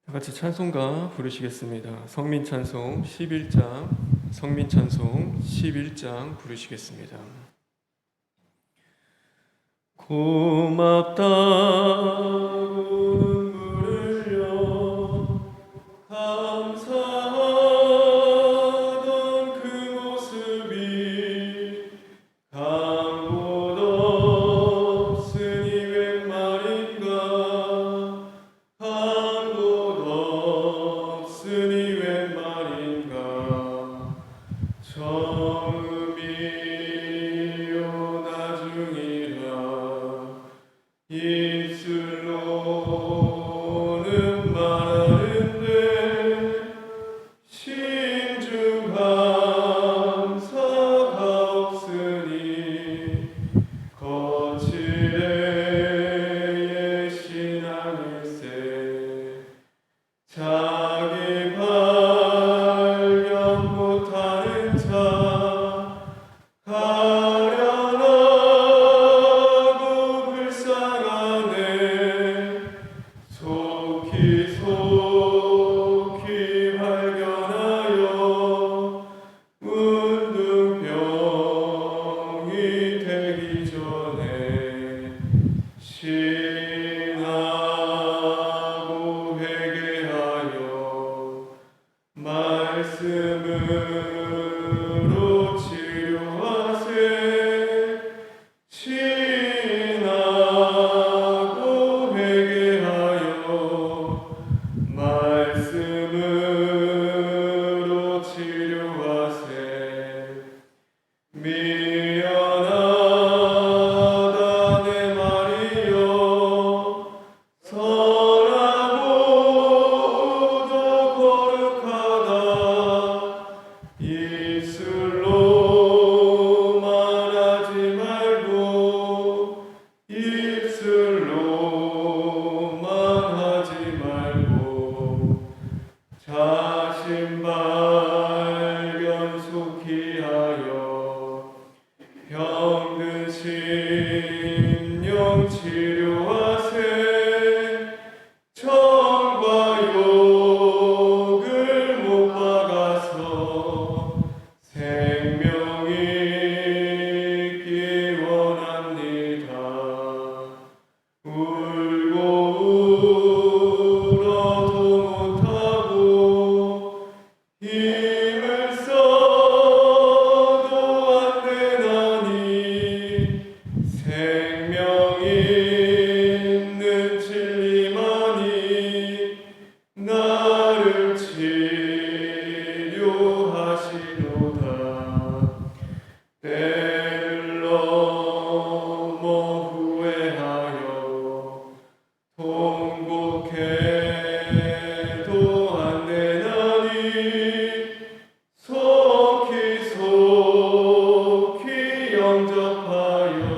다 같이 찬송가 부르시겠습니다. 성민찬송 11장, 성민찬송 11장 부르시겠습니다. 고맙다고 부르려 감사하던 그 모습이 강도 없으니 웬 말인가 강도 없으니 웬 말인가 처음이요 나중이라 입술로는 말하는데 심중 감사가 없으니 거칠의 신앙일세 자기 발견 못하는 자 가련하고 불쌍하네 속히 속히 발견하여 문둥병이 되기 전에 신하고 회개하여 말씀으로 치료하세 신하고 회개하여 말씀으로 치료하세 미안하다 내 말이여 선하고도 거룩하다 입술로만 하지 말고 입술로만 하지 말고 자신 발견 속히 하여 병든 심령 치료하세 정과 욕을 못 박아서 생명이 있기 원합니다 울고 울어도 못하고 힘을 써도 안 되나니 생명 있는 진리만이 나를 치료하시도다 때를 넘어 후회하여 통곡해도 안 되나니 속히 속히 영접하여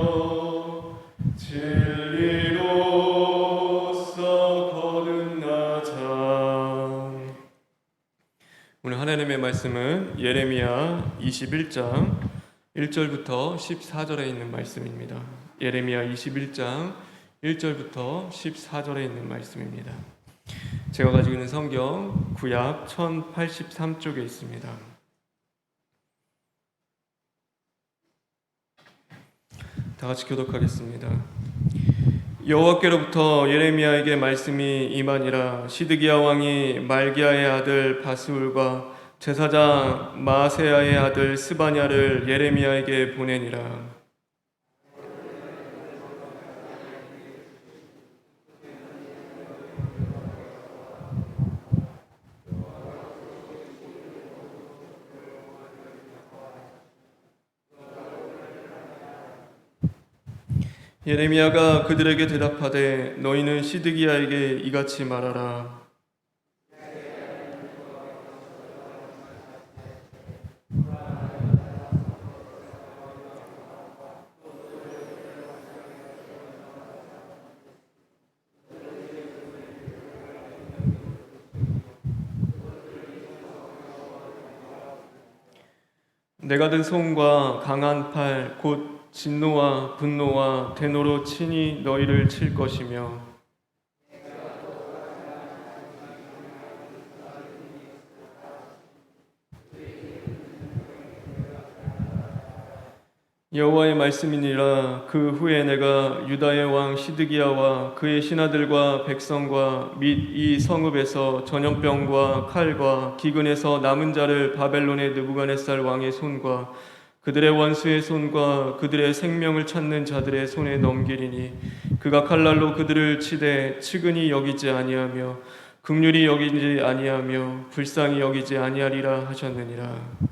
진리로서 거듭나자. 오늘 하나님의 말씀은 예레미야 21장 1절부터 14절에 있는 말씀입니다. 예레미야 21장 1절부터 14절에 있는 말씀입니다. 제가 가지고 있는 성경 구약 1083쪽에 있습니다. 다 같이 교독하겠습니다. 여호와께로부터 예레미야에게 말씀이 임하니라. 시드기야 왕이 말기야의 아들 바스울과 제사장 마세야의 아들 스바냐를 예레미야에게 보내니라. 예레미야가 그들에게 대답하되 너희는 시드기야에게 이같이 말하라. 내가 든 손과 강한 팔 곧 진노와 분노와 대노로 친히 너희를 칠 것이며 여호와의 말씀이니라. 그 후에 내가 유다의 왕 시드기야와 그의 신하들과 백성과 및 이 성읍에서 전염병과 칼과 기근에서 남은 자를 바벨론의 느부갓네살 왕의 손과 그들의 원수의 손과 그들의 생명을 찾는 자들의 손에 넘기리니 그가 칼날로 그들을 치되 측은히 여기지 아니하며 긍휼히 여기지 아니하며 불쌍히 여기지 아니하리라 하셨느니라.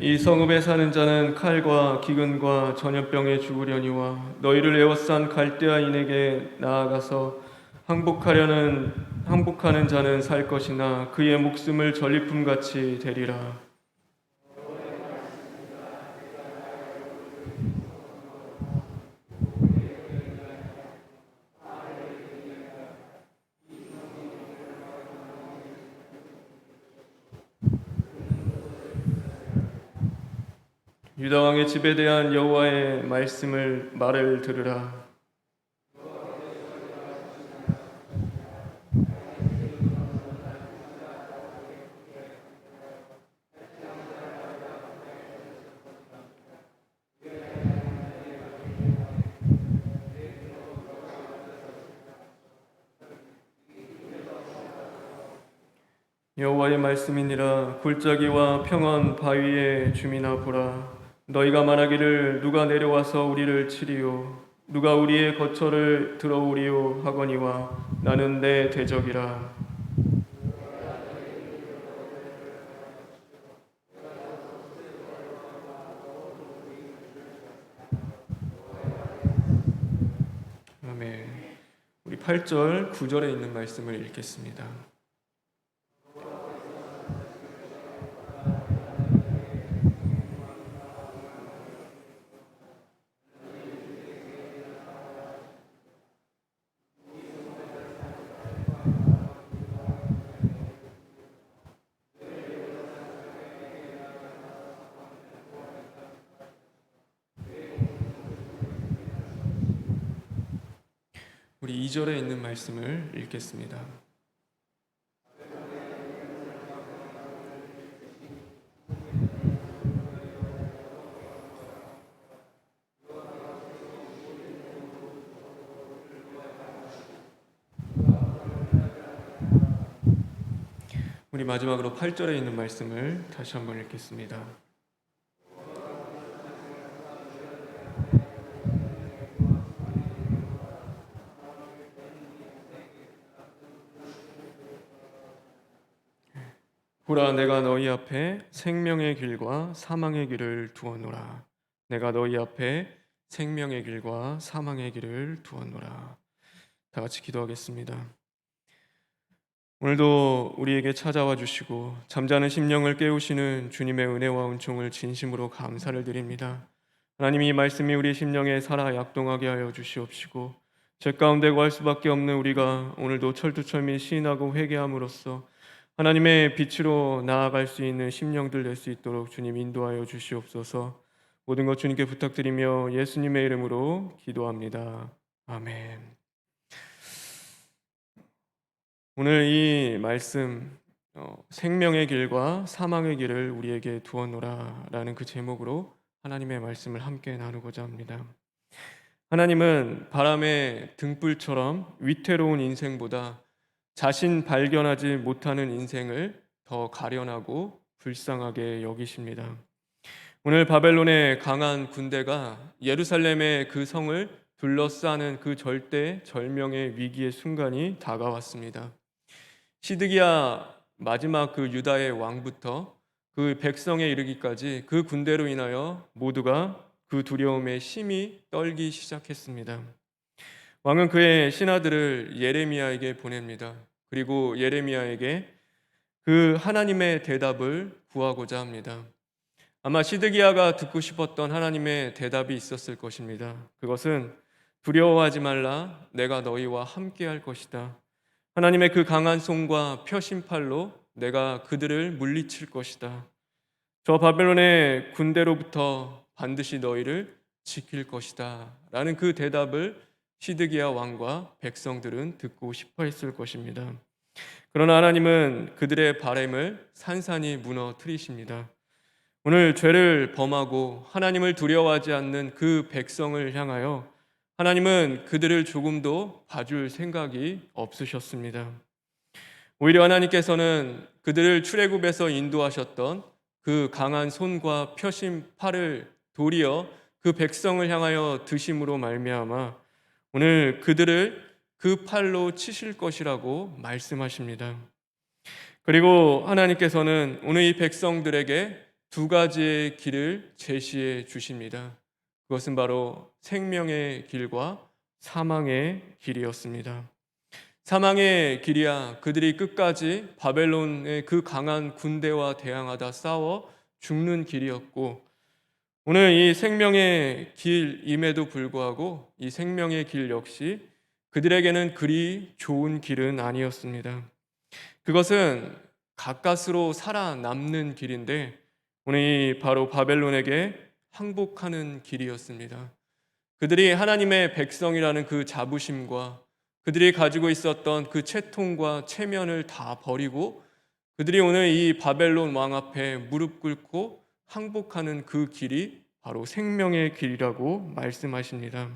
이 성읍에 사는 자는 칼과 기근과 전염병에 죽으려니와 너희를 에워싼 갈대아인에게 나아가서 항복하는 자는 살 것이나 그의 목숨을 전리품 같이 되리라. 유다 왕의 집에 대한 여호와의 말을 들으라. 여호와의 말씀이니라. 골짜기와 평원 바위의 주민아 보라. 너희가 말하기를 누가 내려와서 우리를 치리요 누가 우리의 거처를 들어오리요 하거니와 나는 내 대적이라. 아멘. 우리 8절 9절에 있는 말씀을 읽겠습니다. 우리 2절에 있는 말씀을 읽겠습니다. 우리 마지막으로 8절에 있는 말씀을 다시 한번 읽겠습니다. 보라, 내가 너희 앞에 생명의 길과 사망의 길을 두었노라. 내가 너희 앞에 생명의 길과 사망의 길을 두었노라. 다 같이 기도하겠습니다. 오늘도 우리에게 찾아와 주시고 잠자는 심령을 깨우시는 주님의 은혜와 은총을 진심으로 감사를 드립니다. 하나님, 이 말씀이 우리 심령에 살아 약동하게 하여 주시옵시고 죄 가운데 거할 수밖에 없는 우리가 오늘도 철두철미 시인하고 회개함으로써 하나님의 빛으로 나아갈 수 있는 심령들 될 수 있도록 주님 인도하여 주시옵소서. 모든 것 주님께 부탁드리며 예수님의 이름으로 기도합니다. 아멘. 오늘 이 말씀 생명의 길과 사망의 길을 우리에게 두었노라 라는 그 제목으로 하나님의 말씀을 함께 나누고자 합니다. 하나님은 바람의 등불처럼 위태로운 인생보다 자신 발견하지 못하는 인생을 더 가련하고 불쌍하게 여기십니다. 오늘 바벨론의 강한 군대가 예루살렘의 그 성을 둘러싸는 그 절대절명의 위기의 순간이 다가왔습니다. 시드기야 마지막 그 유다의 왕부터 그 백성에 이르기까지 그 군대로 인하여 모두가 그 두려움에 심히 떨기 시작했습니다. 왕은 그의 신하들을 예레미야에게 보냅니다. 그리고 예레미야에게 그 하나님의 대답을 구하고자 합니다. 아마 시드기야가 듣고 싶었던 하나님의 대답이 있었을 것입니다. 그것은 두려워하지 말라, 내가 너희와 함께 할 것이다. 하나님의 그 강한 손과 표심팔로 내가 그들을 물리칠 것이다. 저 바벨론의 군대로부터 반드시 너희를 지킬 것이다 라는 그 대답을 시드기야 왕과 백성들은 듣고 싶어 했을 것입니다. 그러나 하나님은 그들의 바램을 산산이 무너뜨리십니다. 오늘 죄를 범하고 하나님을 두려워하지 않는 그 백성을 향하여 하나님은 그들을 조금도 봐줄 생각이 없으셨습니다. 오히려 하나님께서는 그들을 출애굽에서 인도하셨던 그 강한 손과 펴신 팔을 도리어 그 백성을 향하여 드심으로 말미암아 오늘 그들을 그 팔로 치실 것이라고 말씀하십니다. 그리고 하나님께서는 오늘 이 백성들에게 두 가지의 길을 제시해 주십니다. 그것은 바로 생명의 길과 사망의 길이었습니다. 사망의 길이야 그들이 끝까지 바벨론의 그 강한 군대와 대항하다 싸워 죽는 길이었고, 오늘 이 생명의 길임에도 불구하고 이 생명의 길 역시 그들에게는 그리 좋은 길은 아니었습니다. 그것은 가까스로 살아남는 길인데 오늘 이 바로 바벨론에게 항복하는 길이었습니다. 그들이 하나님의 백성이라는 그 자부심과 그들이 가지고 있었던 그 채통과 체면을 다 버리고 그들이 오늘 이 바벨론 왕 앞에 무릎 꿇고 항복하는 그 길이 바로 생명의 길이라고 말씀하십니다.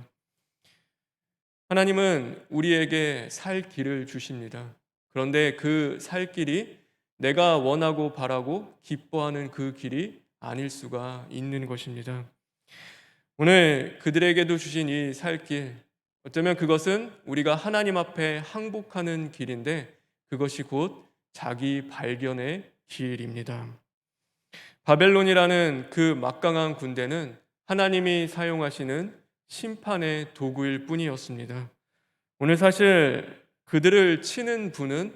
하나님은 우리에게 살 길을 주십니다. 그런데 그 살 길이 내가 원하고 바라고 기뻐하는 그 길이 아닐 수가 있는 것입니다. 오늘 그들에게도 주신 이 살 길, 어쩌면 그것은 우리가 하나님 앞에 항복하는 길인데 그것이 곧 자기 발견의 길입니다. 바벨론이라는 그 막강한 군대는 하나님이 사용하시는 심판의 도구일 뿐이었습니다. 오늘 사실 그들을 치는 분은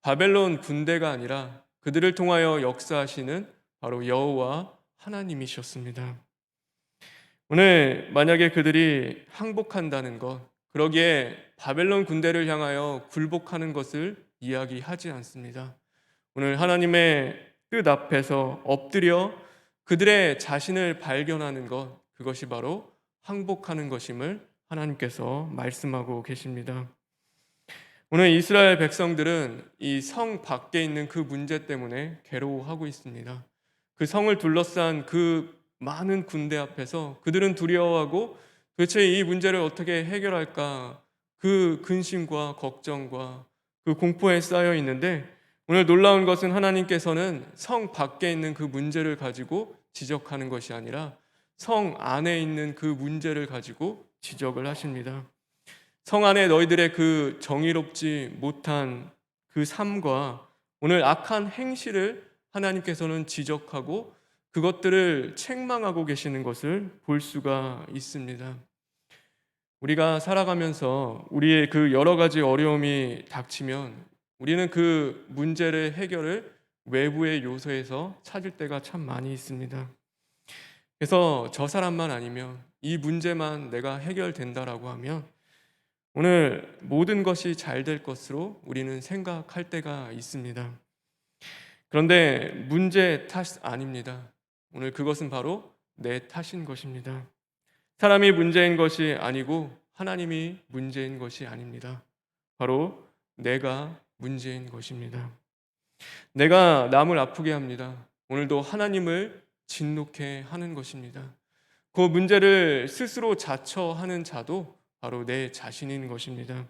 바벨론 군대가 아니라 그들을 통하여 역사하시는 바로 여호와 하나님이셨습니다. 오늘 만약에 그들이 항복한다는 것, 그러기에 바벨론 군대를 향하여 굴복하는 것을 이야기하지 않습니다. 오늘 하나님의 뜻 앞에서 엎드려 그들의 자신을 발견하는 것, 그것이 바로 항복하는 것임을 하나님께서 말씀하고 계십니다. 오늘 이스라엘 백성들은 이 성 밖에 있는 그 문제 때문에 괴로워하고 있습니다. 그 성을 둘러싼 그 많은 군대 앞에서 그들은 두려워하고 도대체 이 문제를 어떻게 해결할까 그 근심과 걱정과 그 공포에 쌓여 있는데, 오늘 놀라운 것은 하나님께서는 성 밖에 있는 그 문제를 가지고 지적하는 것이 아니라 성 안에 있는 그 문제를 가지고 지적을 하십니다. 성 안에 너희들의 그 정의롭지 못한 그 삶과 오늘 악한 행실을 하나님께서는 지적하고 그것들을 책망하고 계시는 것을 볼 수가 있습니다. 우리가 살아가면서 우리의 그 여러 가지 어려움이 닥치면 우리는 그 문제를 해결을 외부의 요소에서 찾을 때가 참 많이 있습니다. 그래서 저 사람만 아니면 이 문제만 내가 해결된다라고 하면 오늘 모든 것이 잘 될 것으로 우리는 생각할 때가 있습니다. 그런데 문제 탓 아닙니다. 오늘 그것은 바로 내 탓인 것입니다. 사람이 문제인 것이 아니고 하나님이 문제인 것이 아닙니다. 바로 내가 문제인 것입니다. 내가 남을 아프게 합니다. 오늘도 하나님을 진노케 하는 것입니다. 그 문제를 스스로 자처하는 자도 바로 내 자신인 것입니다.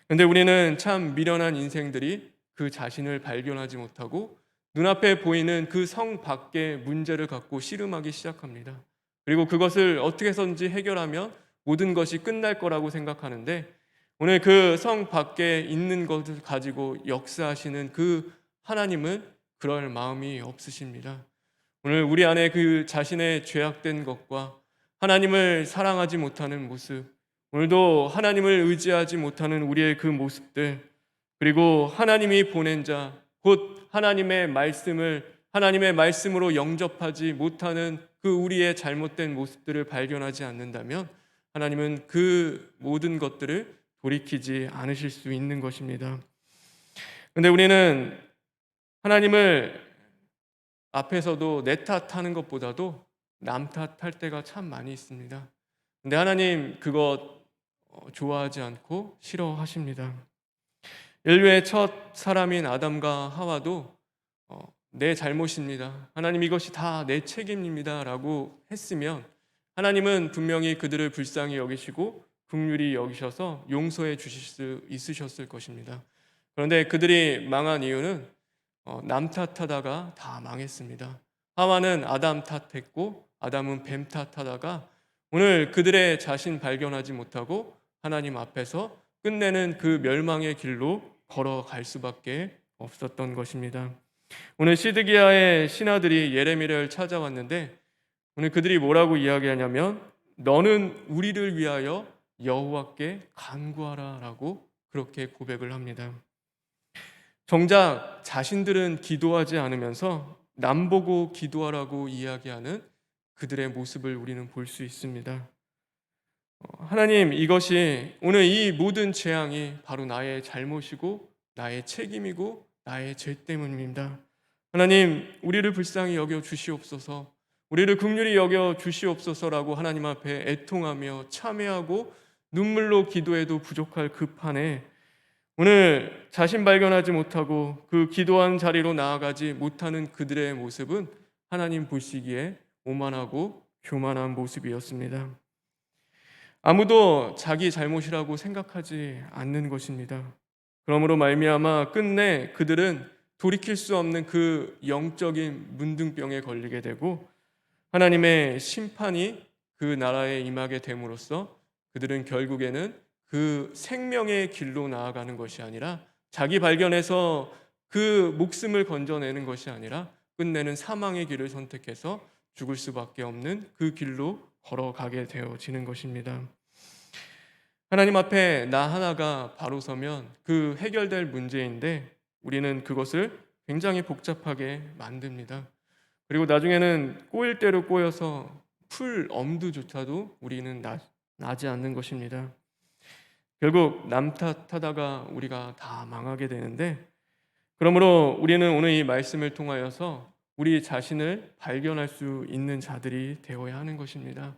그런데 우리는 참 미련한 인생들이 그 자신을 발견하지 못하고 눈앞에 보이는 그 성 밖의 문제를 갖고 씨름하기 시작합니다. 그리고 그것을 어떻게 해서든지 해결하면 모든 것이 끝날 거라고 생각하는데 오늘 그 성 밖에 있는 것을 가지고 역사하시는 그 하나님은 그럴 마음이 없으십니다. 오늘 우리 안에 그 자신의 죄악된 것과 하나님을 사랑하지 못하는 모습, 오늘도 하나님을 의지하지 못하는 우리의 그 모습들, 그리고 하나님이 보낸 자, 곧 하나님의 말씀으로 영접하지 못하는 그 우리의 잘못된 모습들을 발견하지 않는다면 하나님은 그 모든 것들을 돌이키지 않으실 수 있는 것입니다. 그런데 우리는 하나님을 앞에서도 내 탓하는 것보다도 남 탓할 때가 참 많이 있습니다. 근데 하나님 그것 좋아하지 않고 싫어하십니다. 인류의 첫 사람인 아담과 하와도 내 잘못입니다, 하나님 이것이 다 내 책임입니다 라고 했으면 하나님은 분명히 그들을 불쌍히 여기시고 긍휼히 여기셔서 용서해 주실 수 있으셨을 것입니다. 그런데 그들이 망한 이유는 남 탓하다가 다 망했습니다. 하와는 아담 탓했고 아담은 뱀 탓하다가 오늘 그들의 자신 발견하지 못하고 하나님 앞에서 끝내는 그 멸망의 길로 걸어갈 수밖에 없었던 것입니다. 오늘 시드기야의 신하들이 예레미야를 찾아왔는데 오늘 그들이 뭐라고 이야기하냐면 너는 우리를 위하여 여호와께 간구하라라고 그렇게 고백을 합니다. 정작 자신들은 기도하지 않으면서 남 보고 기도하라고 이야기하는 그들의 모습을 우리는 볼 수 있습니다. 하나님, 이것이 오늘 이 모든 재앙이 바로 나의 잘못이고 나의 책임이고 나의 죄 때문입니다. 하나님, 우리를 불쌍히 여겨 주시옵소서, 우리를 긍휼히 여겨 주시옵소서라고 하나님 앞에 애통하며 참회하고 눈물로 기도해도 부족할 그 판에 오늘 자신 발견하지 못하고 그 기도한 자리로 나아가지 못하는 그들의 모습은 하나님 보시기에 오만하고 교만한 모습이었습니다. 아무도 자기 잘못이라고 생각하지 않는 것입니다. 그러므로 말미암아 끝내 그들은 돌이킬 수 없는 그 영적인 문둥병에 걸리게 되고 하나님의 심판이 그 나라에 임하게 됨으로써 그들은 결국에는 그 생명의 길로 나아가는 것이 아니라 자기 발견해서 그 목숨을 건져내는 것이 아니라 끝내는 사망의 길을 선택해서 죽을 수밖에 없는 그 길로 걸어가게 되어지는 것입니다. 하나님 앞에 나 하나가 바로 서면 그 해결될 문제인데 우리는 그것을 굉장히 복잡하게 만듭니다. 그리고 나중에는 꼬일 대로 꼬여서 풀 엄두조차도 우리는 나지 않는 것입니다. 결국 남 탓하다가 우리가 다 망하게 되는데, 그러므로 우리는 오늘 이 말씀을 통하여서 우리 자신을 발견할 수 있는 자들이 되어야 하는 것입니다.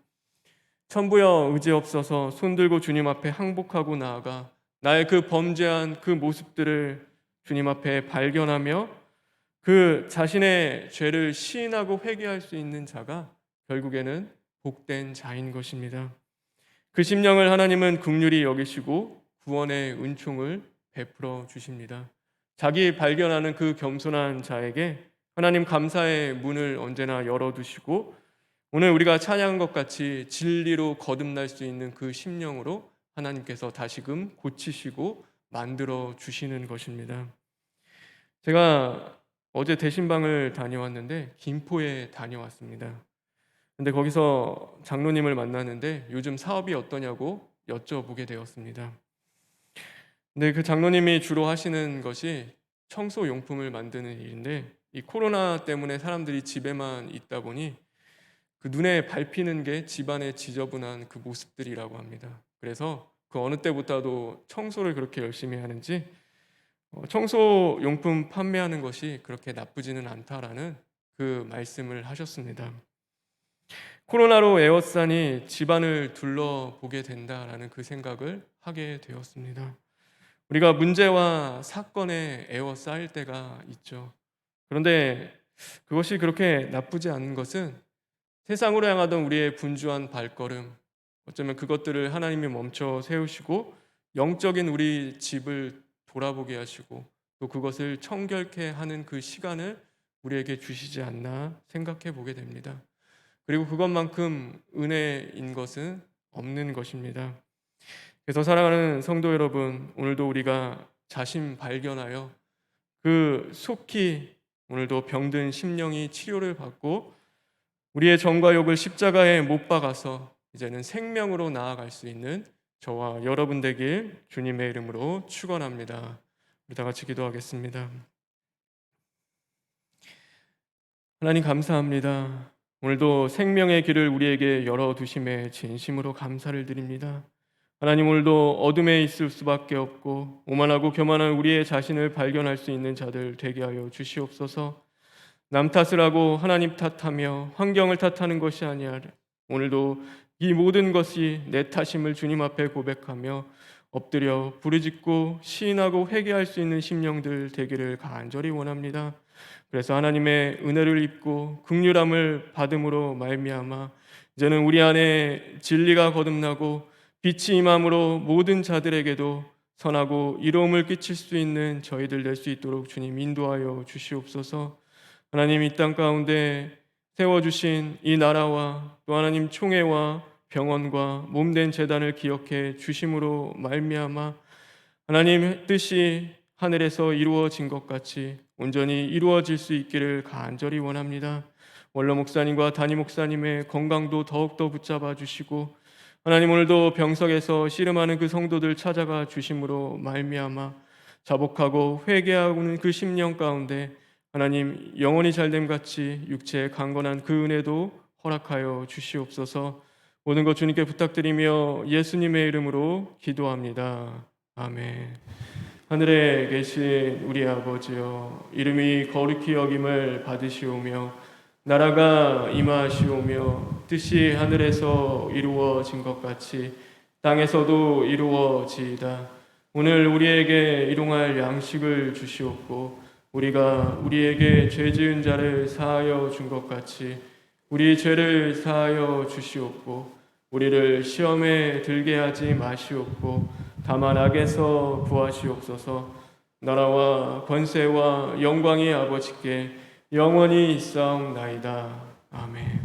천부여 의지 없어서 손들고 주님 앞에 항복하고 나아가 나의 그 범죄한 그 모습들을 주님 앞에 발견하며 그 자신의 죄를 시인하고 회개할 수 있는 자가 결국에는 복된 자인 것입니다. 그 심령을 하나님은 긍휼히 여기시고 구원의 은총을 베풀어 주십니다. 자기 발견하는 그 겸손한 자에게 하나님 감사의 문을 언제나 열어두시고 오늘 우리가 찬양한 것 같이 진리로 거듭날 수 있는 그 심령으로 하나님께서 다시금 고치시고 만들어 주시는 것입니다. 제가 어제 대신방을 다녀왔는데 김포에 다녀왔습니다. 근데 거기서 장로님을 만났는데 요즘 사업이 어떠냐고 여쭤보게 되었습니다. 근데 그 장로님이 주로 하시는 것이 청소 용품을 만드는 일인데 이 코로나 때문에 사람들이 집에만 있다 보니 그 눈에 밟히는 게 집안의 지저분한 그 모습들이라고 합니다. 그래서 그 어느 때보다도 청소를 그렇게 열심히 하는지 청소 용품 판매하는 것이 그렇게 나쁘지는 않다라는 그 말씀을 하셨습니다. 코로나로 에워싸니 집안을 둘러보게 된다라는 그 생각을 하게 되었습니다. 우리가 문제와 사건에 에워싸일 때가 있죠. 그런데 그것이 그렇게 나쁘지 않은 것은 세상으로 향하던 우리의 분주한 발걸음, 어쩌면 그것들을 하나님이 멈춰 세우시고 영적인 우리 집을 돌아보게 하시고 또 그것을 청결케 하는 그 시간을 우리에게 주시지 않나 생각해 보게 됩니다. 그리고 그것만큼 은혜인 것은 없는 것입니다. 그래서 사랑하는 성도 여러분, 오늘도 우리가 자신 발견하여 그 속히 오늘도 병든 심령이 치료를 받고 우리의 정과 욕을 십자가에 못 박아서 이제는 생명으로 나아갈 수 있는 저와 여러분 되길 주님의 이름으로 축원합니다. 우리 다 같이 기도하겠습니다. 하나님 감사합니다. 오늘도 생명의 길을 우리에게 열어두심에 진심으로 감사를 드립니다. 하나님, 오늘도 어둠에 있을 수밖에 없고 오만하고 교만한 우리의 자신을 발견할 수 있는 자들 되게 하여 주시옵소서. 남 탓을 하고 하나님 탓하며 환경을 탓하는 것이 아니라 오늘도 이 모든 것이 내 탓임을 주님 앞에 고백하며 엎드려 부르짖고 시인하고 회개할 수 있는 심령들 되기를 간절히 원합니다. 그래서 하나님의 은혜를 입고 긍휼함을 받음으로 말미암아 이제는 우리 안에 진리가 거듭나고 빛이 임함으로 모든 자들에게도 선하고 이로움을 끼칠 수 있는 저희들 될 수 있도록 주님 인도하여 주시옵소서. 하나님, 이 땅 가운데 세워주신 이 나라와 또 하나님 총회와 병원과 몸된 재단을 기억해 주심으로 말미암아 하나님 뜻이 하늘에서 이루어진 것 같이 온전히 이루어질 수 있기를 간절히 원합니다. 원로 목사님과 담임 목사님의 건강도 더욱더 붙잡아 주시고 하나님, 오늘도 병석에서 씨름하는 그 성도들 찾아가 주심으로 말미암아 자복하고 회개하고는 그 심령 가운데 하나님 영원히 잘됨 같이 육체의 강건한 그 은혜도 허락하여 주시옵소서. 모든 것 주님께 부탁드리며 예수님의 이름으로 기도합니다. 아멘. 하늘에 계신 우리 아버지여, 이름이 거룩히 여김을 받으시오며 나라가 임하시오며 뜻이 하늘에서 이루어진 것 같이 땅에서도 이루어지이다. 오늘 우리에게 일용할 양식을 주시옵고 우리가 우리에게 죄 지은 자를 사하여 준 것 같이 우리 죄를 사하여 주시옵고 우리를 시험에 들게 하지 마시옵고 다만 악에서 구하시옵소서. 나라와 권세와 영광이 아버지께 영원히 있사옵나이다. 아멘.